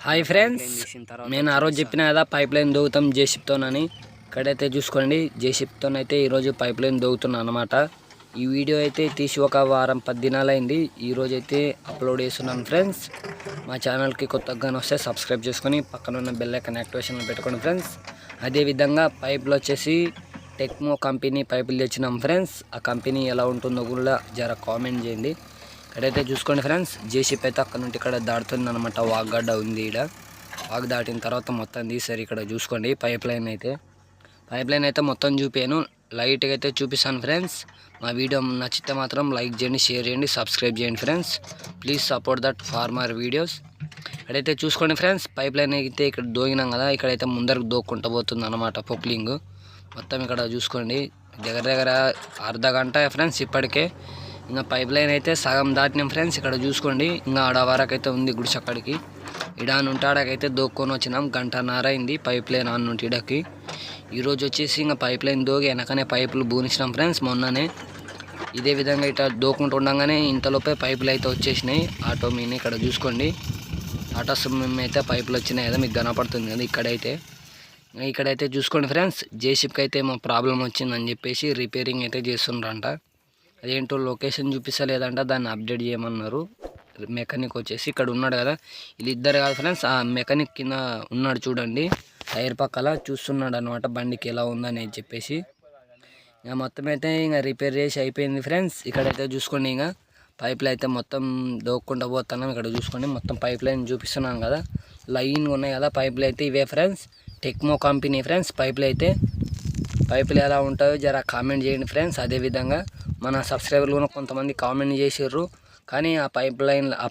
Hi friends, నేను ఆ రోజు చెప్పిన కదా పైప్ లైన్ దోగుతాం జేసిప్తోనని. ఇక్కడైతే చూసుకోండి, జేసిప్తోనైతే ఈరోజు పైప్ లైన్ దోగుతున్నాను అనమాట. ఈ వీడియో అయితే తీసి ఒక వారం 10 దినాలైంది. ఈరోజు అయితే అప్లోడ్ చేస్తున్నాను ఫ్రెండ్స్. మా ఛానల్కి కొత్తగా వస్తే సబ్స్క్రైబ్ చేసుకొని పక్కన ఉన్న బెల్ ఐకాన్ యాక్టివేషన్లో పెట్టుకోండి ఫ్రెండ్స్. అదేవిధంగా పైపులు వచ్చేసి టెక్మో కంపెనీ పైపులు తెచ్చినాం ఫ్రెండ్స్. ఆ కంపెనీ ఎలా ఉంటుందో కూడా జర కామెంట్ చేయండి. ఇక్కడైతే చూసుకోండి ఫ్రెండ్స్, జేసీపీ అయితే అక్కడ నుండి ఇక్కడ దాటుతుంది అనమాట. వాగ్గడ్డ ఉంది, ఇక్కడ వాగ్ దాటిన తర్వాత మొత్తం తీసారు. ఇక్కడ చూసుకోండి పైప్ లైన్ అయితే మొత్తం చూపాను. లైట్గా అయితే చూపిస్తాను ఫ్రెండ్స్. మా వీడియో నచ్చితే మాత్రం లైక్ చేయండి, షేర్ చేయండి, సబ్స్క్రైబ్ చేయండి friends. Please support that farmer videos. ఇక్కడైతే చూసుకోండి ఫ్రెండ్స్, పైప్ లైన్ అయితే ఇక్కడ దోగినాం కదా, ఇక్కడైతే ముందరకు దోక్కుంటూ పోతుంది అనమాట పొక్లింగ్ మొత్తం. ఇక్కడ చూసుకోండి, దగ్గర అర్ధ గంట ఫ్రెండ్స్. ఇప్పటికే ఇంకా పైప్ లైన్ అయితే సగం దాటినాం ఫ్రెండ్స్. ఇక్కడ చూసుకోండి, ఇంకా ఆడ వరకు అయితే ఉంది గుడిసెక్కడికి. ఇడా నుండి ఆడకైతే దోక్కొని వచ్చినాం. గంటన్నర అయింది పైప్ లైన్ ఆన్ నుండి ఇడకి. ఈరోజు వచ్చేసి ఇంకా పైప్ లైన్ దోగి వెనకనే పైపులు బూనిచ్చినాం ఫ్రెండ్స్ మొన్ననే. ఇదే విధంగా ఇట్లా దోకుంటూ ఉండగానే ఇంతలోపే పైపులు అయితే వచ్చేసినాయి ఆటో మీద. ఇక్కడ చూసుకోండి, ఆటో మేము అయితే పైపులు వచ్చినాయి కదా, మీకు కనపడుతుంది కదా. ఇక్కడైతే చూసుకోండి ఫ్రెండ్స్, జేసీపీకి అయితే ఏమో ప్రాబ్లం వచ్చిందని చెప్పేసి రిపేరింగ్ అయితే చేస్తుండ్రంట. అదేంటో లొకేషన్ చూపిస్తలేదంట, దాన్ని అప్డేట్ చేయమన్నారు. మెకానిక్ వచ్చేసి ఇక్కడ ఉన్నాడు కదా, వీళ్ళిద్దరు కాదు ఫ్రెండ్స్. ఆ మెకానిక్ కింద ఉన్నాడు చూడండి, టైర్ పక్కల చూస్తున్నాడు అనమాట బండికి ఎలా ఉందని చెప్పేసి. ఇంకా మొత్తం అయితే ఇంకా రిపేర్ చేసి అయిపోయింది ఫ్రెండ్స్. ఇక్కడైతే చూసుకోండి, ఇంకా పైపులు అయితే మొత్తం దోక్కుంటూ పోతున్నాం. ఇక్కడ చూసుకోండి, మొత్తం పైప్ లైన్ చూపిస్తున్నాను కదా, లైన్గా ఉన్నాయి కదా పైపులు అయితే. ఇవే ఫ్రెండ్స్ టెక్మో కంపెనీ ఫ్రెండ్స్. పైపులు ఎలా ఉంటాయో జర కామెంట్ చేయండి ఫ్రెండ్స్. అదేవిధంగా మన సబ్స్క్రైబర్లు కూడా కొంతమంది కామెంట్ చేసారు, కానీ ఆ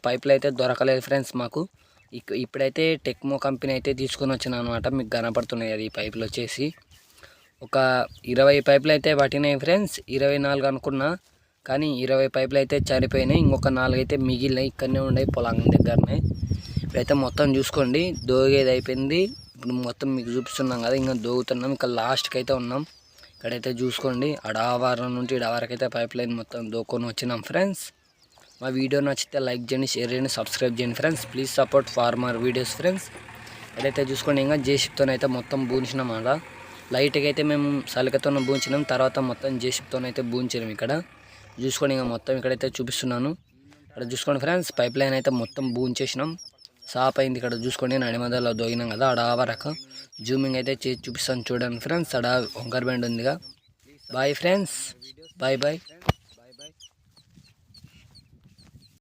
పైపులు అయితే దొరకలేదు ఫ్రెండ్స్ మాకు. ఇప్పుడైతే టెక్మో కంపెనీ అయితే తీసుకొని వచ్చిన అనమాట. మీకు కనపడుతున్నాయి అది. ఈ పైపులు వచ్చేసి ఒక 20 పైపులు అయితే పట్టినాయి ఫ్రెండ్స్. 24 అనుకున్నా, కానీ 20 పైపులు అయితే చనిపోయినాయి. ఇంకొక 4 అయితే మిగిలినాయి, ఇక్కడనే ఉన్నాయి పొలం దగ్గరనే. ఇప్పుడైతే మొత్తం చూసుకోండి, దోగేది అయిపోయింది. ఇప్పుడు మొత్తం మీకు చూపిస్తున్నాం కదా, ఇంకా దోగుతున్నాం. ఇంకా లాస్ట్కి అయితే ఉన్నాం. ఇక్కడైతే చూసుకోండి, అడవారం నుండి ఇడవరకైతే పైప్ లైన్ మొత్తం దోకొని వచ్చినాం ఫ్రెండ్స్. మా వీడియో నచ్చితే లైక్ చేయండి, షేర్ చేయండి, సబ్స్క్రైబ్ చేయండి friends. Please support farmer videos friends. ఇక్కడైతే చూసుకోండి, ఇంకా జేసీపీతోనైతే మొత్తం బూంచినాం. అక్కడ లైట్గా అయితే మేము సలికతో బూంచినాం, తర్వాత మొత్తం జేసీపీతోనైతే బూంచినాం. ఇక్కడ చూసుకోండి, ఇంకా మొత్తం ఇక్కడైతే చూపిస్తున్నాను. ఇక్కడ చూసుకోండి ఫ్రెండ్స్, పైప్ లైన్ అయితే మొత్తం బూంచేసినాం. సాప్ అయింది. ఇక్కడ చూసుకోండి, నడిమదలో దోగినాం కదా అడ వరకు. జూమింగ్ అయితే చేసి చూపిస్తాను చూడండి ఫ్రెండ్స్. అడ వంకర్ బెండ్ ఉందిగా. Bye friends, bye.